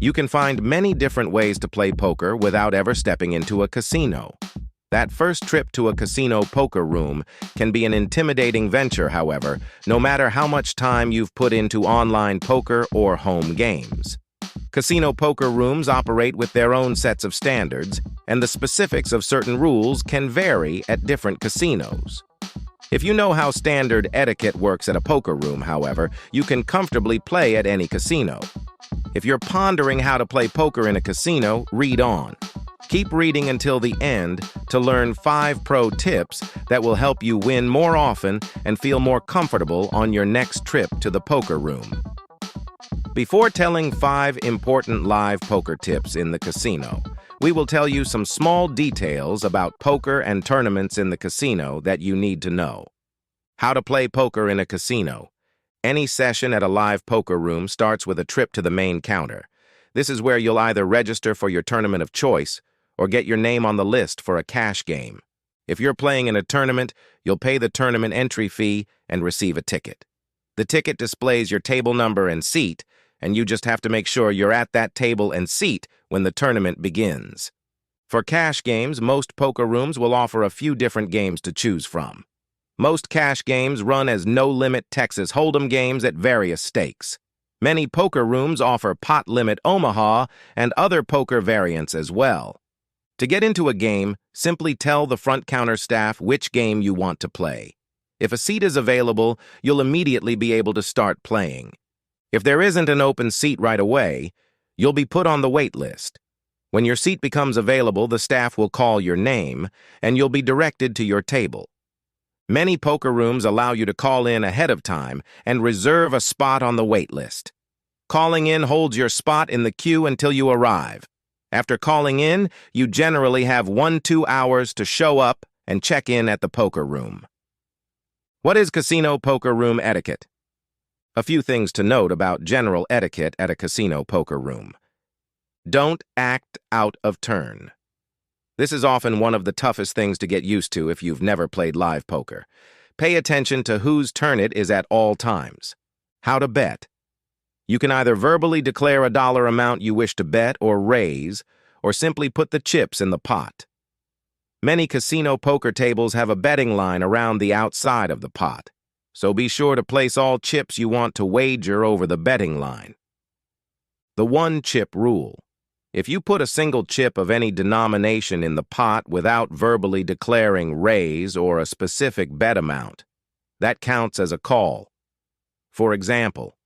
You can find many different ways to play poker without ever stepping into a casino. That first trip to a casino poker room can be an intimidating venture, however, no matter how much time you've put into online poker or home games. Casino poker rooms operate with their own sets of standards, and the specifics of certain rules can vary at different casinos. If you know how standard etiquette works at a poker room, however, you can comfortably play at any casino. If you're pondering how to play poker in a casino, read on. Keep reading until the end to learn 5 pro tips that will help you win more often and feel more comfortable on your next trip to the poker room. Before telling 5 important live poker tips in the casino, we will tell you some small details about poker and tournaments in the casino that you need to know. How to play poker in a casino. Any session at a live poker room starts with a trip to the main counter. This is where you'll either register for your tournament of choice or get your name on the list for a cash game. If you're playing in a tournament, you'll pay the tournament entry fee and receive a ticket. The ticket displays your table number and seat, and you just have to make sure you're at that table and seat when the tournament begins. For cash games, most poker rooms will offer a few different games to choose from. Most cash games run as no-limit Texas Hold'em games at various stakes. Many poker rooms offer pot limit Omaha and other poker variants as well. To get into a game, simply tell the front counter staff which game you want to play. If a seat is available, you'll immediately be able to start playing. If there isn't an open seat right away, you'll be put on the wait list. When your seat becomes available, the staff will call your name, and you'll be directed to your table. Many poker rooms allow you to call in ahead of time and reserve a spot on the wait list. Calling in holds your spot in the queue until you arrive. After calling in, you generally have 1-2 hours to show up and check in at the poker room. What is casino poker room etiquette? A few things to note about general etiquette at a casino poker room. Don't act out of turn. This is often one of the toughest things to get used to if you've never played live poker. Pay attention to whose turn it is at all times. How to bet. You can either verbally declare a dollar amount you wish to bet or raise, or simply put the chips in the pot. Many casino poker tables have a betting line around the outside of the pot, so be sure to place all chips you want to wager over the betting line. The one-chip rule. If you put a single chip of any denomination in the pot without verbally declaring raise or a specific bet amount, that counts as a call. For example,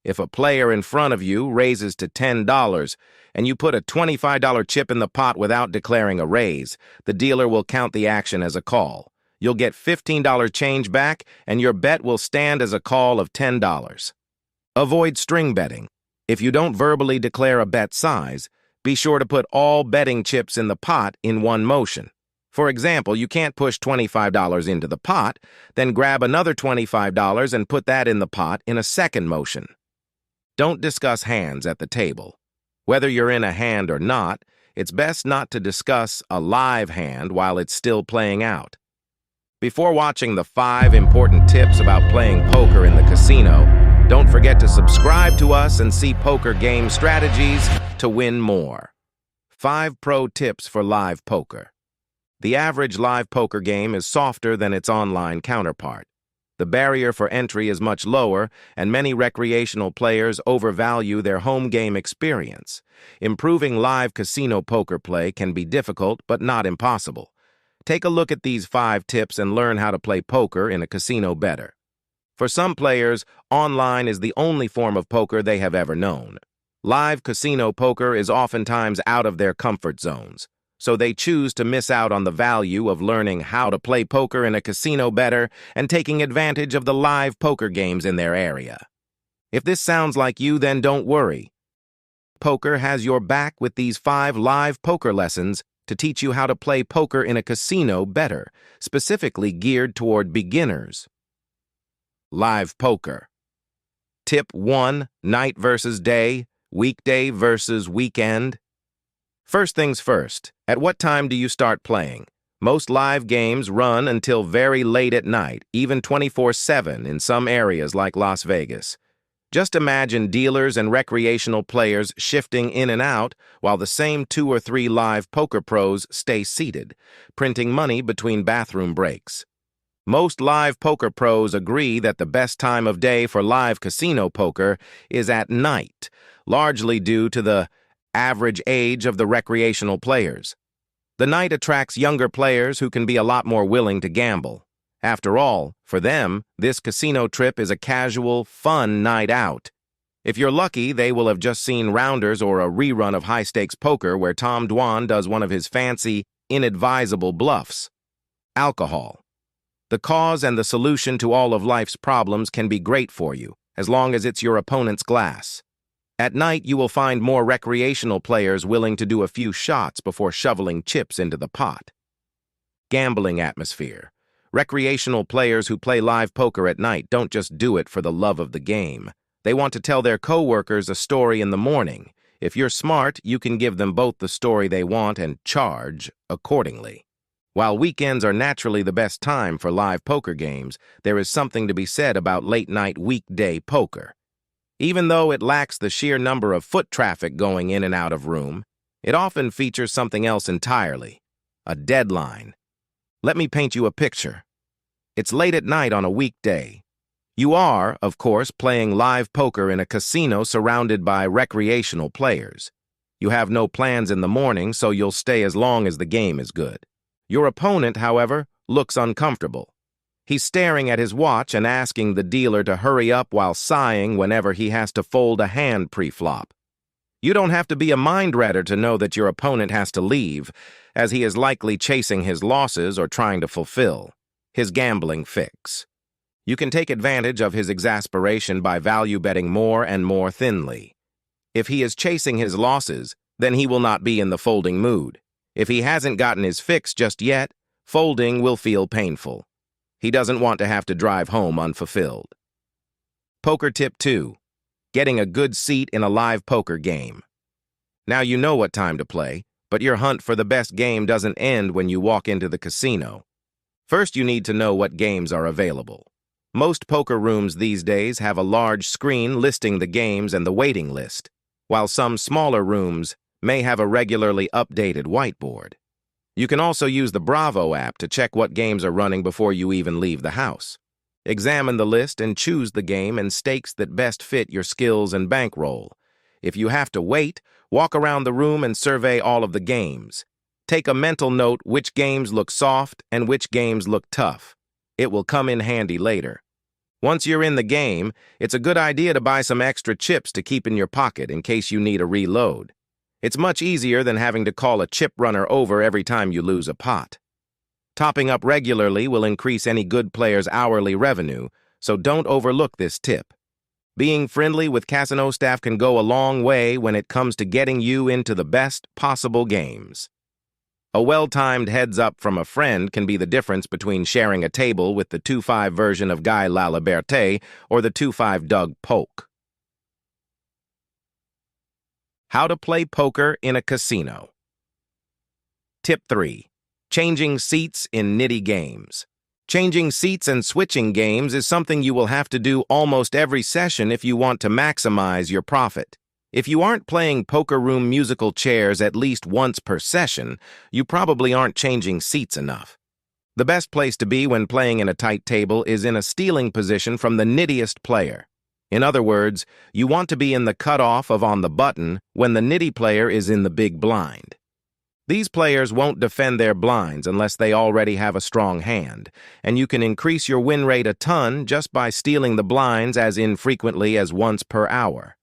if a player in front of you raises to $10 and you put a $25 chip in the pot without declaring a raise, the dealer will count the action as a call. You'll get $15 change back, and your bet will stand as a call of $10. Avoid string betting. If you don't verbally declare a bet size, be sure to put all betting chips in the pot in one motion. For example, you can't push $25 into the pot, then grab another $25 and put that in the pot in a second motion. Don't discuss hands at the table. Whether you're in a hand or not, it's best not to discuss a live hand while it's still playing out. Before watching the 5 important tips about playing poker in the casino, don't forget to subscribe to us and see poker game strategies to win more. 5 pro tips for live poker. The average live poker game is softer than its online counterpart. The barrier for entry is much lower, and many recreational players overvalue their home game experience. Improving live casino poker play can be difficult, but not impossible. Take a look at these 5 tips and learn how to play poker in a casino better. For some players, online is the only form of poker they have ever known. Live casino poker is oftentimes out of their comfort zones, so they choose to miss out on the value of learning how to play poker in a casino better and taking advantage of the live poker games in their area. If this sounds like you, then don't worry. Poker has your back with these 5 live poker lessons to teach you how to play poker in a casino better, specifically geared toward beginners. Live poker. Tip 1, night versus day, weekday versus weekend. First things first, at what time do you start playing? Most live games run until very late at night, even 24/7 in some areas like Las Vegas. Just imagine dealers and recreational players shifting in and out while the same 2 or 3 live poker pros stay seated, printing money between bathroom breaks. Most live poker pros agree that the best time of day for live casino poker is at night, largely due to the average age of the recreational players. The night attracts younger players who can be a lot more willing to gamble. After all, for them, this casino trip is a casual, fun night out. If you're lucky, they will have just seen Rounders or a rerun of high-stakes poker where Tom Dwan does one of his fancy, inadvisable bluffs. Alcohol. The cause and the solution to all of life's problems can be great for you, as long as it's your opponent's glass. At night, you will find more recreational players willing to do a few shots before shoveling chips into the pot. Gambling atmosphere. Recreational players who play live poker at night don't just do it for the love of the game. They want to tell their coworkers a story in the morning. If you're smart, you can give them both the story they want and charge accordingly. While weekends are naturally the best time for live poker games, there is something to be said about late-night weekday poker. Even though it lacks the sheer number of foot traffic going in and out of room, it often features something else entirely: a deadline. Let me paint you a picture. It's late at night on a weekday. You are, of course, playing live poker in a casino surrounded by recreational players. You have no plans in the morning, so you'll stay as long as the game is good. Your opponent, however, looks uncomfortable. He's staring at his watch and asking the dealer to hurry up while sighing whenever he has to fold a hand pre-flop. You don't have to be a mind-reader to know that your opponent has to leave, as he is likely chasing his losses or trying to fulfill his gambling fix. You can take advantage of his exasperation by value betting more and more thinly. If he is chasing his losses, then he will not be in the folding mood. If he hasn't gotten his fix just yet, folding will feel painful. He doesn't want to have to drive home unfulfilled. Poker tip 2. Getting a good seat in a live poker game. Now you know what time to play, but your hunt for the best game doesn't end when you walk into the casino. First, you need to know what games are available. Most poker rooms these days have a large screen listing the games and the waiting list, while some smaller rooms may have a regularly updated whiteboard. You can also use the Bravo app to check what games are running before you even leave the house. Examine the list and choose the game and stakes that best fit your skills and bankroll. If you have to wait, walk around the room and survey all of the games. Take a mental note which games look soft and which games look tough. It will come in handy later. Once you're in the game, it's a good idea to buy some extra chips to keep in your pocket in case you need a reload. It's much easier than having to call a chip runner over every time you lose a pot. Topping up regularly will increase any good player's hourly revenue, so don't overlook this tip. Being friendly with casino staff can go a long way when it comes to getting you into the best possible games. A well-timed heads-up from a friend can be the difference between sharing a table with the 2-5 version of Guy Laliberte or the 2-5 Doug Polk. How to play poker in a casino. Tip 3. Changing seats in Nitty games. Changing seats and switching games is something you will have to do almost every session if you want to maximize your profit. If you aren't playing poker room musical chairs at least once per session, you probably aren't changing seats enough. The best place to be when playing in a tight table is in a stealing position from the nittiest player. In other words, you want to be in the cutoff of on the button when the nitty player is in the big blind. These players won't defend their blinds unless they already have a strong hand, and you can increase your win rate a ton just by stealing the blinds as infrequently as once per hour.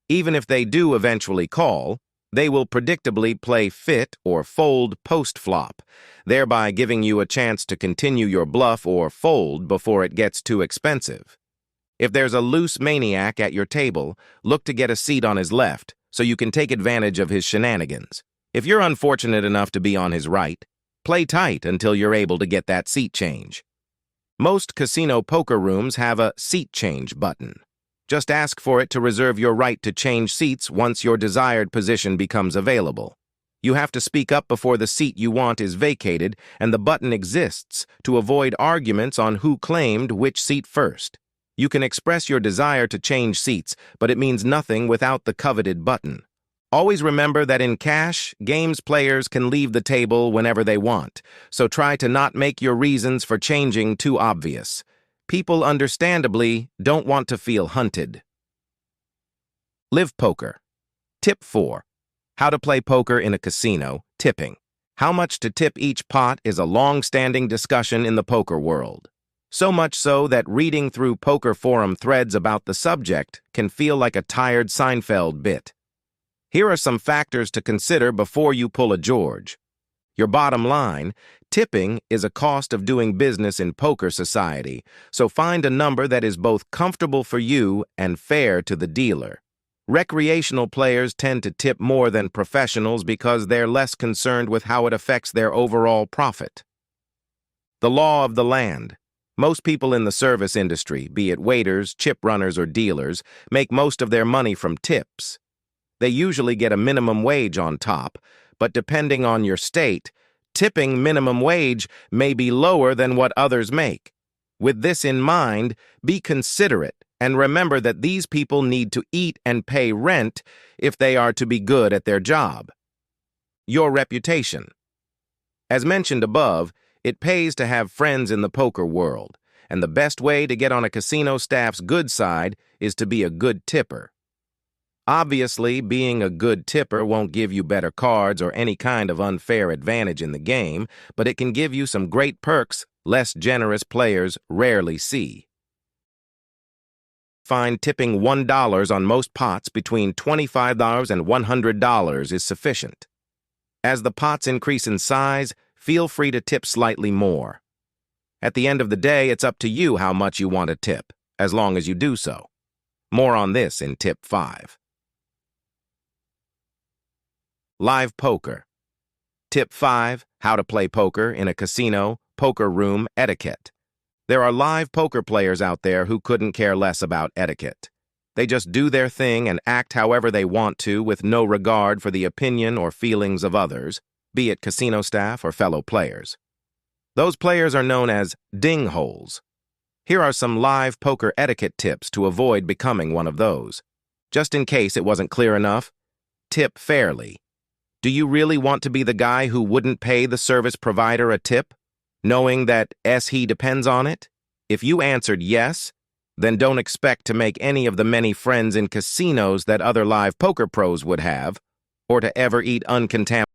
Even if they do eventually call, they will predictably play fit or fold post-flop, thereby giving you a chance to continue your bluff or fold before it gets too expensive. If there's a loose maniac at your table, look to get a seat on his left so you can take advantage of his shenanigans. If you're unfortunate enough to be on his right, play tight until you're able to get that seat change. Most casino poker rooms have a seat change button. Just ask for it to reserve your right to change seats once your desired position becomes available. You have to speak up before the seat you want is vacated, and the button exists to avoid arguments on who claimed which seat first. You can express your desire to change seats, but it means nothing without the coveted button. Always remember that in cash, games players can leave the table whenever they want, so try to not make your reasons for changing too obvious. People understandably don't want to feel hunted. Live poker. Tip 4. How to play poker in a casino, tipping. How much to tip each pot is a long-standing discussion in the poker world. So much so that reading through poker forum threads about the subject can feel like a tired Seinfeld bit. Here are some factors to consider before you pull a George. Your bottom line, tipping is a cost of doing business in poker society, so find a number that is both comfortable for you and fair to the dealer. Recreational players tend to tip more than professionals because they're less concerned with how it affects their overall profit. The law of the land. Most people in the service industry, be it waiters, chip runners, or dealers, make most of their money from tips. They usually get a minimum wage on top, but depending on your state, tipping minimum wage may be lower than what others make. With this in mind, be considerate and remember that these people need to eat and pay rent if they are to be good at their job. Your reputation. As mentioned above, it pays to have friends in the poker world, and the best way to get on a casino staff's good side is to be a good tipper. Obviously, being a good tipper won't give you better cards or any kind of unfair advantage in the game, but it can give you some great perks less generous players rarely see. Find tipping $1 on most pots between $25 and $100 is sufficient. As the pots increase in size, feel free to tip slightly more. At the end of the day, it's up to you how much you want to tip, as long as you do so. More on this in Tip 5. Live poker. Tip 5, how to play poker in a casino, poker room, etiquette. There are live poker players out there who couldn't care less about etiquette. They just do their thing and act however they want to with no regard for the opinion or feelings of others, be it casino staff or fellow players. Those players are known as dingholes. Here are some live poker etiquette tips to avoid becoming one of those. Just in case it wasn't clear enough, tip fairly. Do you really want to be the guy who wouldn't pay the service provider a tip, knowing that he depends on it? If you answered yes, then don't expect to make any of the many friends in casinos that other live poker pros would have, or to ever eat uncontaminated